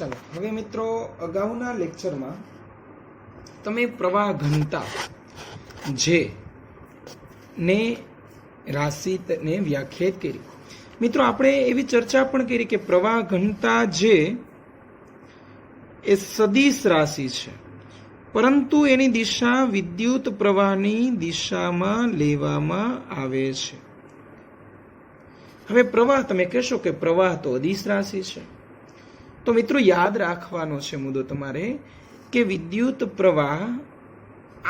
चलो हवे मित्रों अगाउना लेक्चर में तमे प्रवाह घनता जे ने राशि ने व्याख्यायित करी। मित्रों आपणे एवी चर्चा पण करी के प्रवाह घनता जे ए सदिश राशि छे, परंतु एनी दिशा विद्युत प्रवाहनी दिशामां लेवामां आवे छे। हवे प्रवाह तमे कहेशो के प्रवाह तो अदिश राशि छे, तो मित्रों याद राखवानो छे मुद्दो तमारे के विद्युत प्रवाह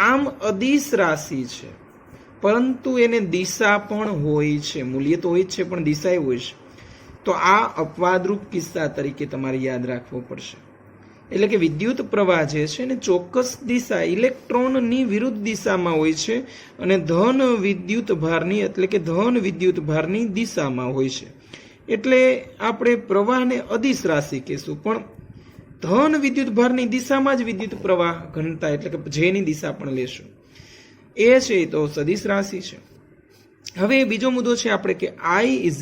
आम अदिश राशि छे, परंतु एने दिशा पण होय छे। मूल्य तो होय छे पण दिशाए होय छे। तो आ अपवादरूप किस्सा तरीके तमारे याद राखवो पड़शे। એટલે કે વિદ્યુત પ્રવાહ જે છે ને ચોક્કસ દિશા ઇલેક્ટ્રોનની વિરુદ્ધ દિશામાં હોય છે અને ધન વિદ્યુત ભારની એટલે કે ધન વિદ્યુત ભારની દિશામાં હોય છે। એટલે આપણે પ્રવાહને અદિશ રાશિ કહેશું, પણ ધન વિદ્યુત ભારની દિશામાં જ વિદ્યુત પ્રવાહ ઘનતા એટલે કે જેની દિશા પણ લેશું એ છે તો સદિશ રાશિ છે। હવે બીજો મુદ્દો છે આપણે કે I =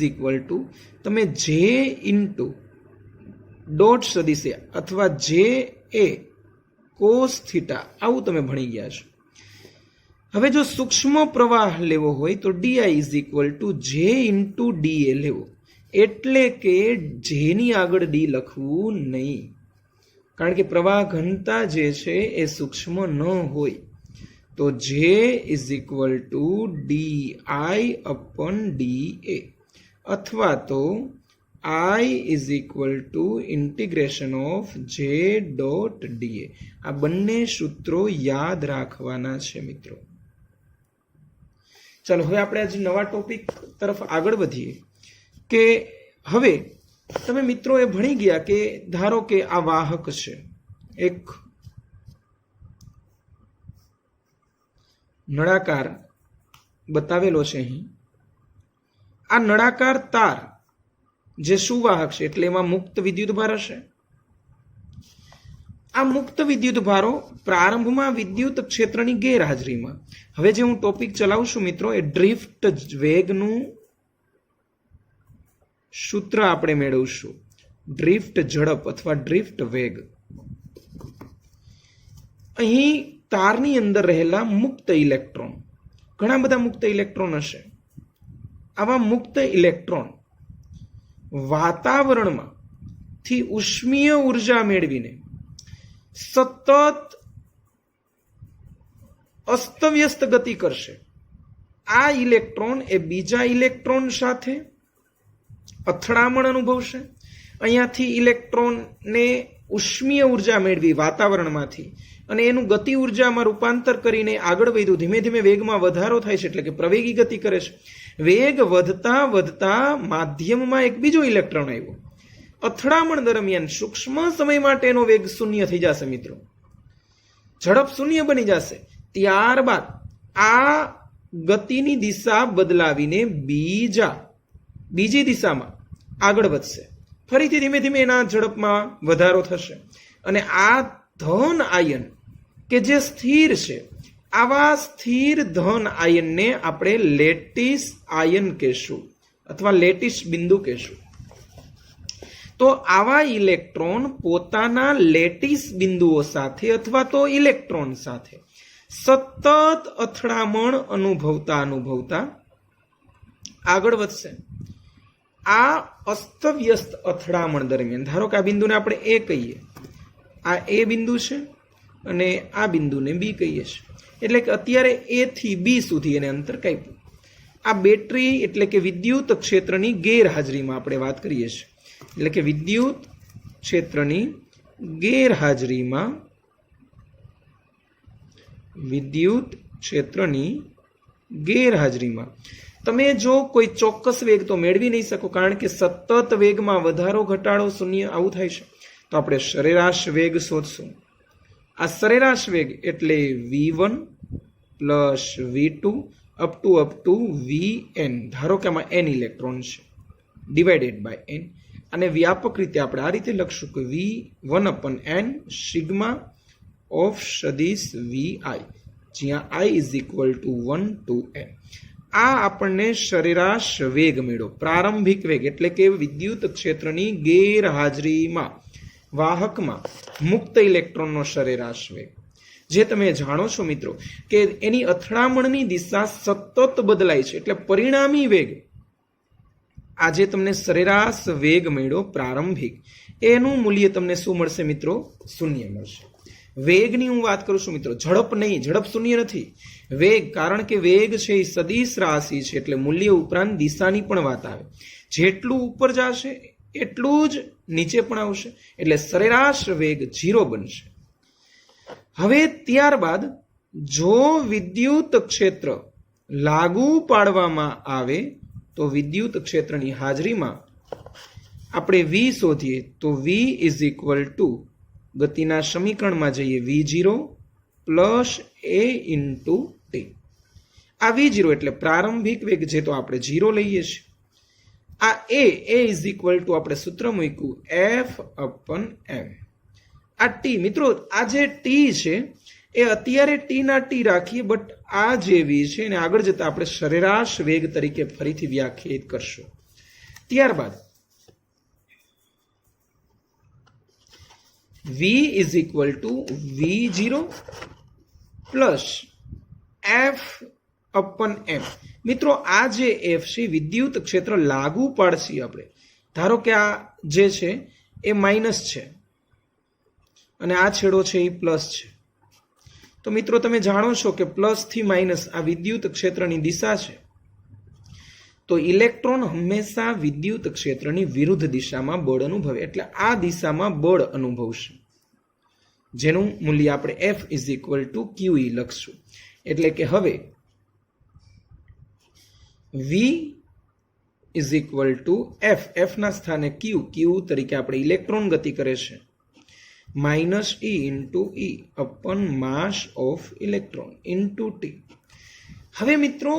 તમે જે ઇન્ટુ डॉट सदिश अथवा जे ए कोस थीटा आवुं तमे भणी गया छो। हवे जो सूक्ष्म प्रवाह लेवो होय तो DI = जे इंटू DA लेवो, एटले के जेनी आगळ डी लखवुं नहीं, कारण के प्रवाह घनता जे छे ए सूक्ष्म न होय। तो जे = DI/DA अथवा तो I = integration of J dot DA। आ बन्ने सूत्रों याद राखवाना छे मित्रों। चलो हवे आपणे आज नवा टॉपिक तरफ आगळ वधीए के हवे तमे मित्रों ए भणी गया के धारो के आ वाहक छे, एक नळाकार बतावेलो छे। અહીં आ नळाकार तार जे सुवाहक छे એટલે એમાં મુક્ત વિદ્યુતભાર હશે। આ મુક્ત વિદ્યુતભારો પ્રારંભમાં વિદ્યુત ક્ષેત્રની ગેરહાજરીમાં, હવે જે હું ટોપિક ચલાવું છું મિત્રો એ ડ્રિફ્ટ વેગનું સૂત્ર આપણે મેળવશું। ડ્રિફ્ટ ઝડપ અથવા ડ્રિફ્ટ વેગ। અહીં તારની અંદર રહેલા મુક્ત ઇલેક્ટ્રોન, ઘણા બધા મુક્ત ઇલેક્ટ્રોન હશે। આવા મુક્ત ઇલેક્ટ્રોન वातावरणमां थी उष्मीय ऊर्जा मेळवीने सतत अस्तव्यस्त गति करशे। आ इलेक्ट्रॉन ए बीजा इलेक्ट्रॉन साथे અથડામણ અનુભવશે। અહીંયાથી ઇલેક્ટ્રોનને ઉષ્મીય ઊર્જા મેળવી વાતાવરણમાંથી અને એનું ગતિ ઊર્જામાં રૂપાંતર કરીને આગળ વધ્યું, ધીમે ધીમે વેગમાં વધારો થાય છે એટલે કે પ્રવેગી ગતિ કરે છે। વેગ વધતા વધતા માધ્યમમાં એક બીજો ઇલેક્ટ્રોન આવ્યો। અથડામણ દરમિયાન સૂક્ષ્મ સમય માટે એનો વેગ શૂન્ય થઈ જશે મિત્રો, ઝડપ શૂન્ય બની જશે। ત્યારબાદ આ ગતિની દિશા બદલાવીને બીજી દિશામાં આગળ વધશે, ફરીથી ધીમે ધીમે એના ઝડપમાં વધારો થશે અને આ ધન આયન કે જે સ્થિર છે, આવા સ્થિર ધન આયનને આપણે લેટિસ આયન કહેશું અથવા લેટિસ બિંદુ કહેશું। તો આવા ઇલેક્ટ્રોન પોતાના લેટિસ બિંદુઓ સાથે અથવા તો ઇલેક્ટ્રોન સાથે સતત અથડામણ અનુભવતા આગળ વધશે। આ અસ્તવ્યસ્ત અથડામણ દરમિયાન ધારો કે આ બિંદુને આપણે એ કહીએ, આ એ બિંદુ છે અને આ બિંદુને બી કહીએ છીએ, એટલે કે અત્યારે એ થી બી સુધી એને અંતર કાપ્યું। આ બેટરી એટલે કે વિદ્યુત ક્ષેત્રની ગેરહાજરીમાં આપણે વાત કરીએ છીએ, એટલે કે વિદ્યુત ક્ષેત્રની ગેરહાજરીમાં તમે જો કોઈ ચોક્કસ વેગ તો મેળવી નહીં શકો, કારણ કે સતત વેગમાં વધારો ઘટાડો શૂન્ય આવું થાય છે। તો આપણે સરેરાશ વેગ શોધશું। આ સરેરાશ વેગ એટલે v1 plus v2 up to vn। ધારો કે આમાં n ઇલેક્ટ્રોન છે ડિવાઇડેડ બાય n, અને વ્યાપક રીતે આપણે આ રીતે લખશું કે v1/n સિગ્મા ઓફ સદિશ vi, જ્યાં i = 1 to n। આ આપણને સરેરાશ વેગ મળ્યો, પ્રારંભિક વેગ એટલે કે વિદ્યુત ક્ષેત્રની ગેરહાજરીમાં વાહકમાં મુક્ત ઇલેક્ટ્રોનનો સરેરાશ વેગ, જે તમે જાણો છો મિત્રો કે એની અથડામણની દિશા સતત બદલાય છે, એટલે પરિણામી વેગ, આ જે તમને સરેરાશ વેગ મળ્યો પ્રારંભિક, એનું મૂલ્ય તમને શું મળશે મિત્રો? શૂન્ય મળશે. વેગની હું વાત કરું છું મિત્રો, ઝડપ નહીં, ઝડપ શૂન્ય નથી, વેગ, કારણ કે વેગ છે એ સદિશ રાશિ છે, એટલે મૂલ્ય ઉપરાંત દિશાની પણ વાત આવે. જેટલું ઉપર જશે એટલું જ નીચે પણ આવશે, એટલે સરેરાશ વેગ 0 બનશે. હવે ત્યારબાદ જો વિદ્યુત ક્ષેત્ર લાગુ પાડવામાં આવે તો વિદ્યુત ક્ષેત્રની હાજરીમાં આપણે V શોધીએ તો V ઇઝ ઇક્વલ ટુ, ગતિના સમીકરણમાં જઈએ, V0 plus A into T. આ V0 એટલે પ્રારંભિક વેગ, જે તો આપણે 0 લઈએ છીએ. આ A ઇઝ ઇક્વલ ટુ આપણે સૂત્ર મૂક્યું F/m. આ T મિત્રો, આ જે T છે એ અત્યારે T ના T રાખીએ, બટ આ જે V છે એને આગળ જતા આપણે સરેરાશ વેગ તરીકે ફરીથી વ્યાખ્યાયિત કરશું. ત્યારબાદ V is equal two V0 plus F/m. મિત્રો આ જે F છે વિદ્યુત ક્ષેત્ર લાગુ પાડશે આપણે. ધારો કે આ જે છે એ માઇનસ છે અને આ છેડો છે એ પ્લસ છે, તો મિત્રો તમે જાણો છો કે પ્લસ થી માઇનસ આ વિદ્યુત ક્ષેત્રની દિશા છે. તો ઇલેક્ટ્રોન હંમેશા વિદ્યુત ક્ષેત્રની વિરુદ્ધ દિશામાં બળ અનુભવે, એટલે આ દિશામાં બળ અનુભવશે, જેનું મૂલ્ય આપણે F is equal two QE લખશું. એટલે કે હવે V is equal two F, F ના સ્થાને Q તરીકે આપણે ઇલેક્ટ્રોન ગતિ કરે છે, minus E into E upon mass of electron into T. હવે મિત્રો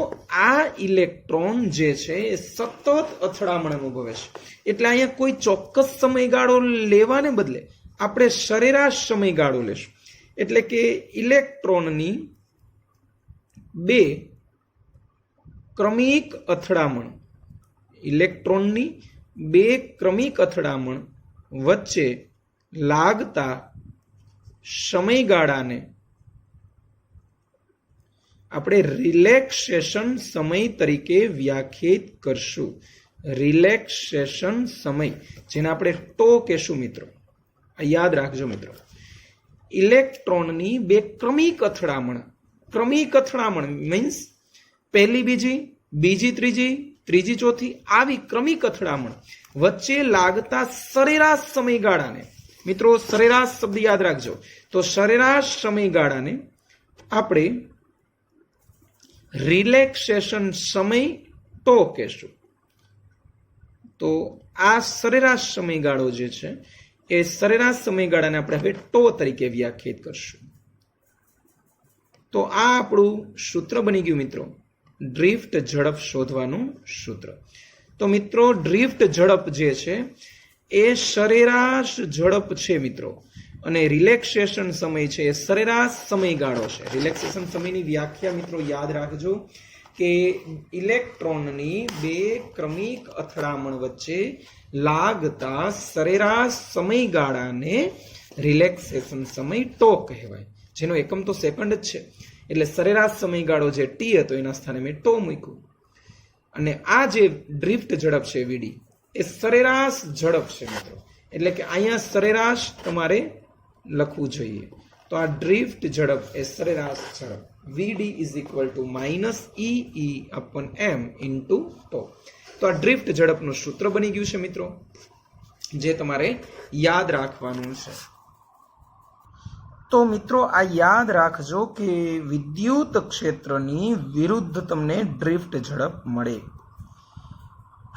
આ ઇલેક્ટ્રોન જે છે એ સતત અથડામણ અનુભવે છે, એટલે અહીંયા કોઈ ચોક્કસ સમયગાળો લેવાને બદલે આપણે સરેરાશ સમયગાળો લેશું. એટલે કે ઇલેક્ટ્રોનની બે ક્રમિક અથડામણ વચ્ચે લાગતા સમયગાળાને આપણે રિલેક્સેશન સમય તરીકે વ્યાખ્યાયિત કરશું. રિલેક્સેશન સમય, જેને આપણે ટો કહેશું મિત્રો. યાદ રાખજો મિત્રો, ઇલેક્ટ્રોનની બે ક્રમિક અથડામણ મીન્સ પહેલી બીજી, બીજી ત્રીજી, ત્રીજી ચોથી, આવી ક્રમિક અથડામણ વચ્ચે લાગતા સરેરાશ સમયગાળાને, મિત્રો સરેરાશ શબ્દ યાદ રાખજો, તો સરેરાશ સમયગાળાને આપણે રિલેક્સેશન સમય ટો કહેશું. તો આ સરેરાશ સમયગાળો જે છે એ સરેરાશ સમયગાળાને આપણે હવે ટો તરીકે વ્યાખ્યાયિત કરશું. તો આ આપણું સૂત્ર બની ગયું મિત્રો, ડ્રિફ્ટ ઝડપ શોધવાનું સૂત્ર. તો મિત્રો ડ્રિફ્ટ ઝડપ જે છે એ સરેરાશ ઝડપ છે મિત્રો, અને રિલેક્સેશન સમય છે એ સરેરાશ સમયગાળો છે. રિલેક્સેશન સમયની વ્યાખ્યા મિત્રો યાદ રાખજો કે ઇલેક્ટ્રોનની બે ક્રમિક અથડામણ વચ્ચે લાગતા સરેરાશ સમયગાળાને રિલેક્સેશન સમય ટો કહેવાય, જેનો એકમ તો સેકન્ડ જ છે. એટલે સરેરાશ સમયગાળો જે T હતો એના સ્થાને મેં ટો મૂક્યું. અને આ જે ડ્રિફ્ટ ઝડપ છે VD એ સરેરાશ ઝડપ છે મિત્રો, એટલે કે અહીંયા સરેરાશ તમારે લખવું જોઈએ. તો આ ડ્રિફ્ટ ઝડપ એ સરેરાશ ઝડપ VD is equal to minus EE upon M into tau. તો આ ડ્રિફ્ટ ઝડપનું સૂત્ર બની ગયું છે મિત્રો, જે તમારે યાદ રાખવાનું છે. તો મિત્રો આ યાદ રાખજો કે વિદ્યુત ક્ષેત્રની વિરુદ્ધ તમને ડ્રિફ્ટ ઝડપ મળે.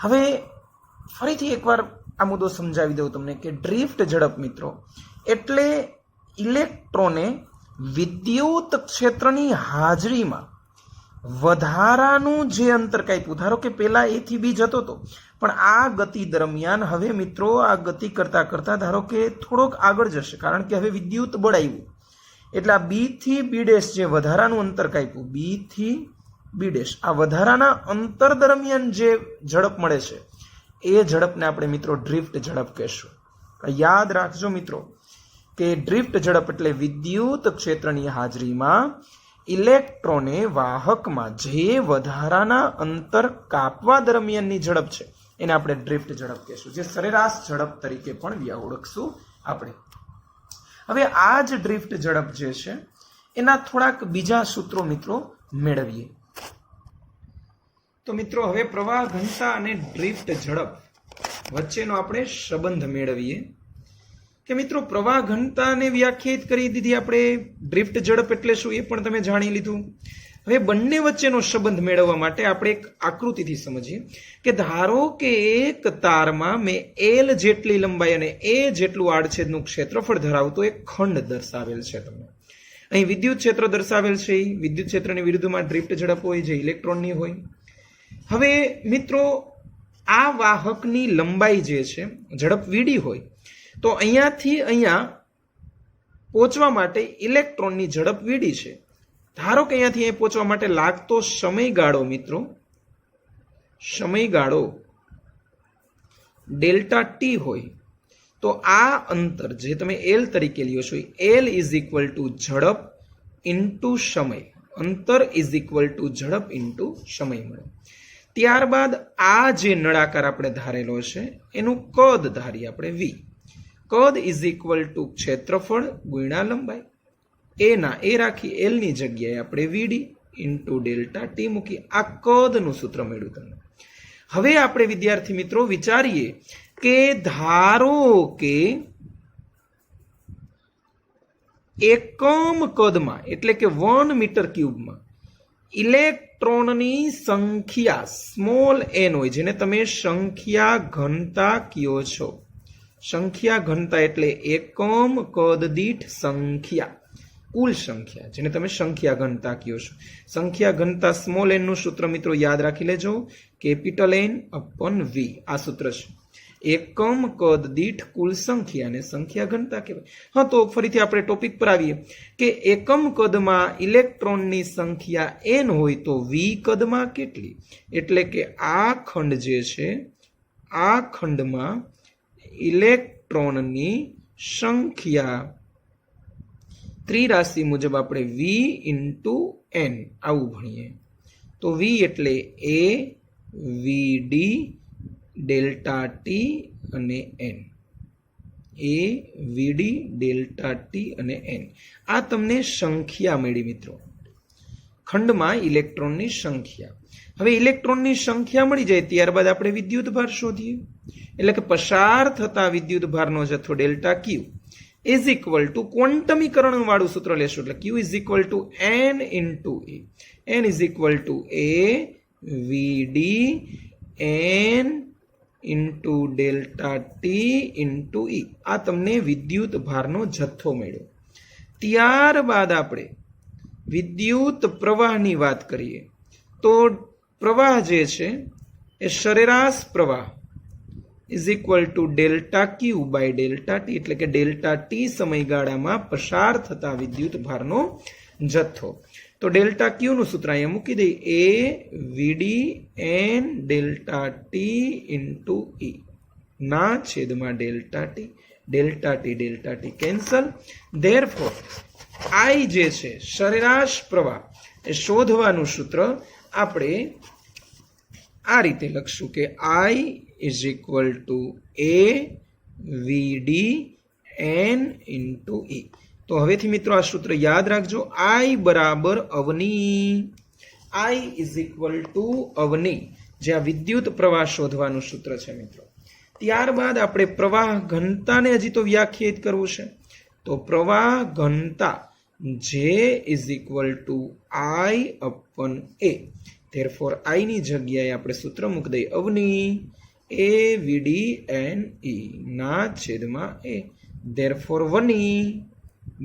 હવે ફરીથી એકવાર આ મુદ્દો સમજાવી દઉં તમને કે ડ્રિફ્ટ ઝડપ મિત્રો એટલે ઇલેક્ટ્રોને વિદ્યુત ક્ષેત્રની હાજરીમાં વધારાનું જે અંતર કાપ્યું, ધારો કે પહેલા A થી B જતો હતો, પણ આ ગતિ દરમિયાન હવે મિત્રો આ ગતિ કરતા કરતા ધારો કે થોડોક આગળ જશે, કારણ કે હવે વિદ્યુત બળ આવ્યું, એટલે આ B થી B ડેશ જે વધારાનું અંતર કાપ્યું, B થી B ડેશ, આ વધારાના અંતર દરમિયાન જે ઝડપ મળે છે એ ઝડપને આપણે મિત્રો ડ્રિફ્ટ ઝડપ કહેશું. યાદ રાખજો મિત્રો કે ડ્રિફ્ટ ઝડપ એટલે વિદ્યુત ક્ષેત્રની હાજરીમાં ઇલેક્ટ્રોને વાહકમાં જે વધારાના અંતર કાપવા દરમિયાનની ઝડપ છે એને આપણે ડ્રિફ્ટ ઝડપ કહીશું, જે સરેરાશ ઝડપ તરીકે પણ ઓળખશું આપણે. હવે આ જ ડ્રિફ્ટ ઝડપ જે છે એના થોડાક બીજા સૂત્રો મિત્રો મેળવીએ. તો મિત્રો હવે પ્રવાહ ઘનતા અને ડ્રિફ્ટ ઝડપ વચ્ચેનો આપણે સંબંધ મેળવીએ કે મિત્રો પ્રવાહ ઘનતાને વ્યાખ્યાયિત કરી દીધી આપણે, ડ્રિફ્ટ ઝડપ એટલે શું એ પણ તમે જાણી લીધું. હવે બંને વચ્ચેનો સંબંધ મેળવવા માટે આપણે એક આકૃતિથી સમજીએ કે ધારો કે એક તારમાં મેં એલ જેટલી લંબાઈ અને એ જેટલું આડછેદનું ક્ષેત્રફળ ધરાવતો એક ખંડ દર્શાવેલ છે. તમને અહીં વિદ્યુત ક્ષેત્ર દર્શાવેલ છે. વિદ્યુત ક્ષેત્રની વિરુદ્ધમાં ડ્રિફ્ટ ઝડપ હોય જે ઇલેક્ટ્રોનની હોય. હવે મિત્રો આ વાહકની લંબાઈ જે છે ઝડપ વીડી હોય તો અહીંયાથી અહીંયા પહોંચવા માટે ઇલેક્ટ્રોનની ઝડપ વીડી છે. ધારો કે અહીંયાથી અહીં પહોંચવા માટે લાગતો સમયગાળો મિત્રો ડેલ્ટા ટી હોય તો આ અંતર જે તમે એલ તરીકે લ્યો છો એલ ઇઝ ઇક્વલ ટુ ઝડપ ઇન્ટુ સમય, અંતર ઇઝ ઇક્વલ ટુ ઝડપ ઇન્ટુ સમય મળે. ત્યારબાદ આ જે નળાકાર આપણે ધારેલો છે એનું કદ ધારીએ આપણે વી. કદ ઇઝ ઇક્વલ ટુ ક્ષેત્રફળ ગુણ્યા લંબાઈ. એ રાખી એલ ની જગ્યાએ આપણે વીડી ઇન્ટુ ડેલ્ટા ટી મૂકી આ કદનું સૂત્ર મળ્યું તમને. હવે આપણે વિદ્યાર્થી મિત્રો વિચારીએ કે ધારો કે એકમ કદમાં એટલે કે 1 મીટર ક્યુબમાં ઇલેક્ટ્રોનની સંખ્યા સ્મોલ એન હોય, જેને તમે સંખ્યા ઘનતા કહો છો. સંખ્યા ઘનતા એટલે એકમ કદ દીઠ સંખ્યા, કુલ સંખ્યા, જેને તમે સંખ્યા ઘનતા કહો છો. સંખ્યા ઘનતા સ્મોલ એન નું સૂત્ર મિત્રો યાદ રાખી લેજો, કેપિટલ એન અપન વી આ સૂત્ર છે. એકમ કદ દીઠ કુલ સંખ્યાને સંખ્યા ઘનતા કહેવાય. હા, તો ફરીથી આપણે ટોપિક પર આવીએ કે એકમ કદમાં ઇલેક્ટ્રોનની સંખ્યા એન હોય તો વી કદમાં કેટલી, એટલે કે આ ખંડ જે છે આ ખંડમાં ઇલેક્ટ્રોનની સંખ્યા ત્રિરાશિ મુજબ આપણે વી ઇન્ટુ એન આવું ભણીએ. તો વી એટલે એ વી ડી ડેલ્ટા ટી અને એન, એ વીડી ડેલ્ટા ટી અને એન આ તમને સંખ્યા મળી મિત્રો, ખંડમાં ઇલેક્ટ્રોનની સંખ્યા. હવે ઇલેક્ટ્રોનની સંખ્યા મળી જાય ત્યારબાદ આપણે વિદ્યુત ભાર શોધીએ, એટલે કે પસાર થતા વિદ્યુત ભારનો જથ્થો delta Q is equal to ક્વોન્ટમીકરણ વાળું સૂત્ર લેશું, એટલે Q is equal to N into A. N is equal to A VD N into delta T into ઈ આ તમને વિદ્યુત ભારનો જથ્થો મળ્યો. ત્યારબાદ આપણે વિદ્યુત પ્રવાહની વાત કરીએ તો પ્રવાહ જે છે એ સરેરાશ પ્રવાહ is equal to delta Q by delta T, એટલે કે ડેલ્ટા ટી સમયગાળામાં પસાર થતા વિદ્યુત ભારનો જથ્થો. તો ડેલ્ટા ક્યુ નું સૂત્ર અહીંયા મૂકી દઈએ, એ VD N delta T into ઈ ના છેદમાં ડેલ્ટા ટી કેન્સલ. ધેરફોર આઈ જે છે સરેરાશ પ્રવાહ એ શોધવાનું સૂત્ર આપણે આ રીતે લખશું કે I is equal to A VD N into E. તો હવેથી મિત્રો આ સૂત્ર યાદ રાખજો, આઈ બરાબર અવની, આઈ ઇઝ ઇક્વલ ટુ અવની, જે આ વિદ્યુત પ્રવાહ શોધવાનું સૂત્ર છે મિત્રો. ત્યારબાદ આપણે પ્રવાહ ઘનતાને હજી તો વ્યાખ્યાયિત કરવું છે. તો પ્રવાહ ઘનતા જે is equal to I upon A. Therefore I ની જગ્યાએ આપણે સૂત્ર મૂકી દઈએ અવની એ વીડી એન ઈ ના છેદમાં એ. ધેરફોર વની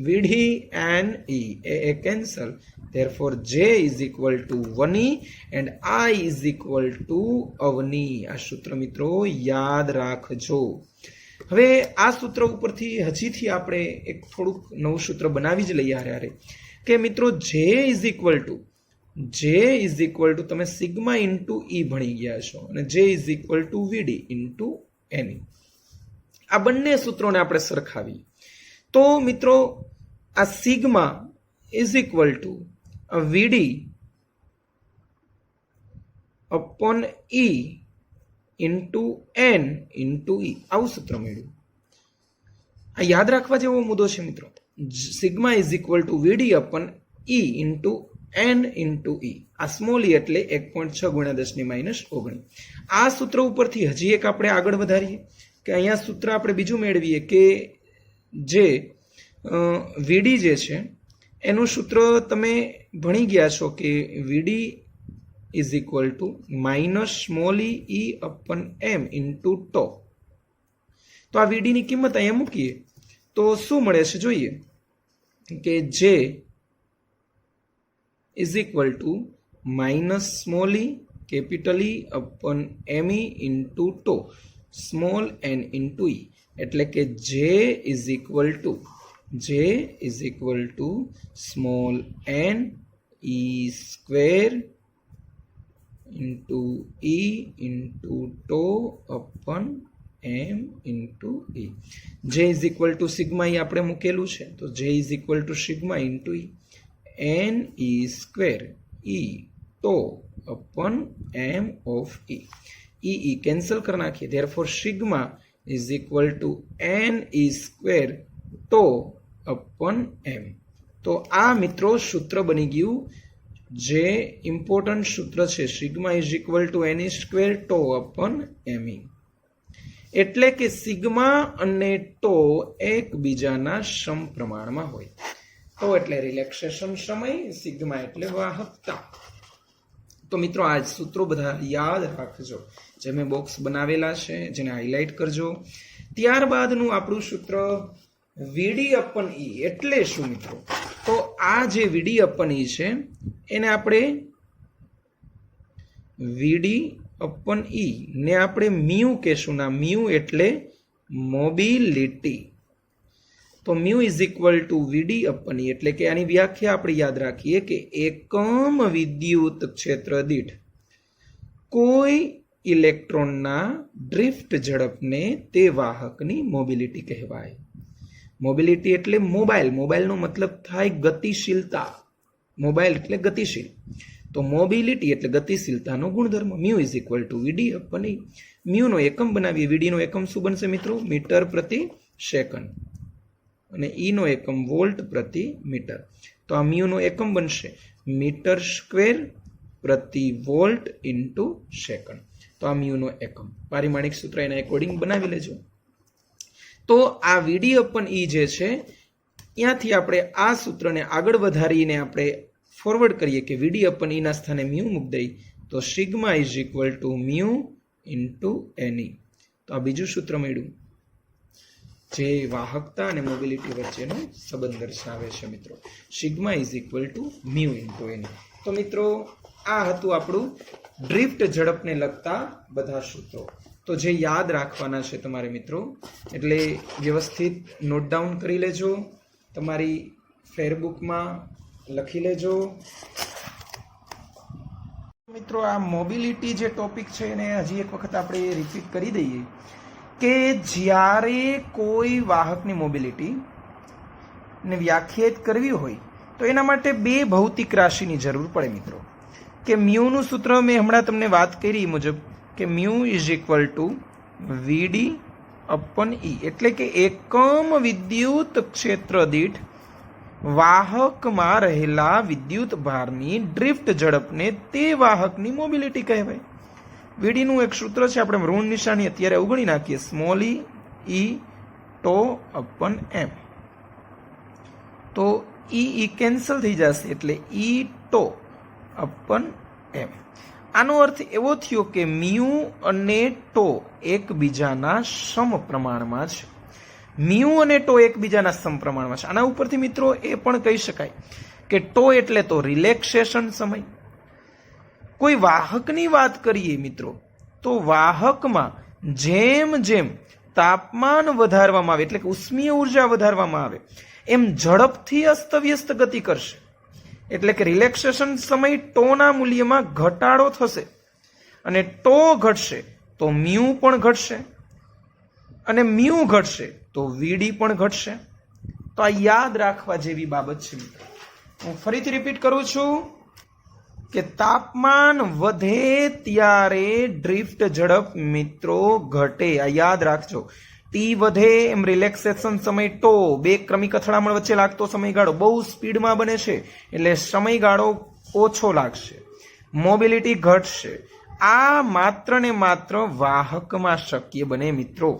VD N E A cancel. Therefore J is equal to વની and I is equal to અવની. આ સૂત્ર મિત્રો યાદ રાખજો. હવે આ સૂત્ર ઉપરથી હજીથી આપણે એક થોડુંક નવું સૂત્ર બનાવી જ લઈએ હારે કે મિત્રો J is equal to તમે સિગ્મા ઇન્ટુ ઈ ભણી ગયા છો અને J is equal to VD into એની. આ બંને સૂત્રોને આપણે સરખાવીએ તો મિત્રો આ sigma is equal to VD upon e into n into e, આવું સૂત્ર મળ્યું. આ યાદ રાખવા જેવો મુદ્દો છે મિત્રો. Sigma is equal to VD upon e into n into ઈ. આ સ્મોલ ઈ એટલે 1.6 ગુણ્યા 10⁻⁹. આ સૂત્ર ઉપરથી હજી એક આપણે આગળ વધારીએ કે અહીંયા સૂત્ર આપણે બીજું મેળવીએ કે જે વીડી જે છે એનું સૂત્ર તમે ભણી ગયા છો કે VD is equal to minus small e upon m into tau. તો આ વીડીની કિંમત અહીંયા મૂકીએ તો શું મળે છે જોઈએ કે J is equal to minus small e capital E upon m e into tau small n into e, એટલે કે J is equal to small n e square into e into tau upon m into e. J is equal to sigma E આપણે મૂકેલું છે તો J is equal to sigma into e n e square e tau upon m of e. E cancel કરી નાખીએ, therefore sigma is equal to n e square tau upon m. તો આ મિત્રો સૂત્ર બની ગયું જે ઇમ્પોર્ટન્ટ સૂત્ર છે, sigma is equal to n e square tau upon m e. એટલે કે સિગ્મા અને ટો એકબીજાના સમપ્રમાણમાં હોય. તો એટલે રિલેક્સેશન સમય, સિગ્મા એટલે વાહકતા. તો મિત્રો આ સૂત્રો બધા યાદ રાખજો, જે મેં બોક્સ બનાવેલા છે જેને હાઇલાઇટ કરજો. ત્યારબાદનું આપણું સૂત્ર વીડી અપન ઈ એટલે શું મિત્રો? તો આ જે વીડી અપન ઈ છે એને આપણે વીડી અપન ઈ ને આપણે મ્યુ કહેશું. ના, મ્યુ એટલે મોબિલિટી. તો મ્યુ ઇઝ ઇક્વલ ટુ વીડી અપન ઈ એટલે કે આની વ્યાખ્યા આપણે યાદ રાખીએ કે એકમ વિદ્યુત ક્ષેત્ર દીઠ કોઈ ઇલેક્ટ્રોનના ડ્રિફ્ટ ઝડપને તે વાહકની મોબિલિટી કહેવાય. મોબિલિટી એટલે મોબાઈલ. મોબાઈલનો મતલબ થાય ગતિશીલતા. મોબાઈલ એટલે ગતિશીલ. તો મોબિલિટી એટલે ગતિશીલતાનો ગુણધર્મ. મ્યુ ઇઝ ઇક્વલ ટુ વીડી અપન ઈ. મ્યુનો એકમ બનાવીએ. વીડીનો એકમ શું બનશે મિત્રો? મીટર પ્રતિ સેકન્ડ. અને ઈનો એકમ વોલ્ટ પ્રતિ મીટર. તો આ મ્યુનો એકમ બનશે મીટર સ્ક્વેર પ્રતિ વોલ્ટ ઇન્ટુ સેકન્ડ. તો આ મ્યુનો એકમ પારિમાણિક સૂત્ર એના એકોર્ડિંગ બનાવી લેજો. તો આ વીડી અપન ઈ જે છે ત્યાંથી આપણે આ સૂત્રને આગળ વધારીને આપણે ફોરવર્ડ કરીએ કે વીડી અપન ઈ ના સ્થાને મ્યુ મૂકી દઈ તો sigma is equal two mu into NE. તો આ બીજું સૂત્ર મળ્યું જે વાહકતા અને મોબિલિટી વચ્ચેનો સંબંધ દર્શાવે છે મિત્રો. Sigma is equal two mu into NE. તો મિત્રો આ હતું આપણું ડ્રિફ્ટ ઝડપને લગતા બધા સૂત્રો. તો જે યાદ રાખવાના છે તમારે મિત્રો, એટલે વ્યવસ્થિત નોટ ડાઉન કરી લેજો, તમારી ફેરબુકમાં લખી લેજો. મિત્રો આ મોબિલિટી જે ટોપિક છે એને હજી એક વખત આપણે રિપીટ કરી દઈએ કે જ્યારે કોઈ વાહકની મોબિલિટી ને વ્યાખ્યાયિત કરવી હોય તો એના માટે બે ભૌતિક રાશિની જરૂર પડે મિત્રો. કે મ્યુનું સૂત્ર મેં હમણાં તમને વાત કરી મુજબ કે મ્યુ ઇઝ ઇક્વલ ટુ વીડી અપન ઈ એટલે કે એકમ વિદ્યુત ક્ષેત્ર દીઠ વાહકમાં રહેલા વિદ્યુત ભારની ડ્રિફ્ટ ઝડપને તે વાહકની મોબિલિટી કહેવાય. વીડીનું એક સૂત્ર છે, આપણે ઋણ નિશાની અત્યારે ઉગણી નાખીએ, સ્મોલ ઈ ટો અપન એમ. તો ઈ કેન્સલ થઈ જશે એટલે ઈ ટો અપન એમ. આનો અર્થ એવો થયો કે મ્યુ અને ટો એકબીજાના સમપ્રમાણમાં છે. મ્યુ અને ટો એકબીજાના સમપ્રમાણમાં છે. આના ઉપરથી મિત્રો એ પણ કહી શકાય કે ટો એટલે તો રિલેક્સેશન સમય. કોઈ વાહકની વાત કરીએ મિત્રો તો વાહકમાં જેમ જેમ તાપમાન વધારવામાં આવે એટલે કે ઉષ્મીય ઉર્જા વધારવામાં આવે એમ ઝડપથી અસ્તવ્યસ્ત ગતિ કરશે. એટલે કે રિલેક્સેશન સમય ટોના મૂલ્યમાં ઘટાડો થશે અને ટો ઘટશે તો મ્યુ પણ ઘટશે. અને મ્યુ ઘટશે તો વીડી પણ ઘટશે. તો આ યાદ રાખવા જેવી બાબત છે. હું ફરીથી રિપીટ કરું છું કે તાપમાન વધે ત્યારે ડ્રિફ્ટ ઝડપ મિત્રો ઘટે. આ યાદ રાખજો. ટી વધે એમ રિલેક્સેશન સમય ટો, બે ક્રમિક અથડામણ વચ્ચે લાગતો સમયગાળો બહુ સ્પીડમાં બને છે એટલે સમયગાળો ઓછો લાગશે, મોબિલિટી ઘટશે. આ માત્ર ને માત્ર વાહકમાં શક્ય બને મિત્રો.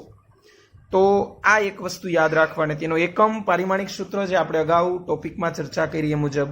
તો આ એક વસ્તુ યાદ રાખવાની. તેનો એકમ પારિમાણિક સૂત્ર જે આપણે અગાઉ ટોપિકમાં ચર્ચા કરી એ મુજબ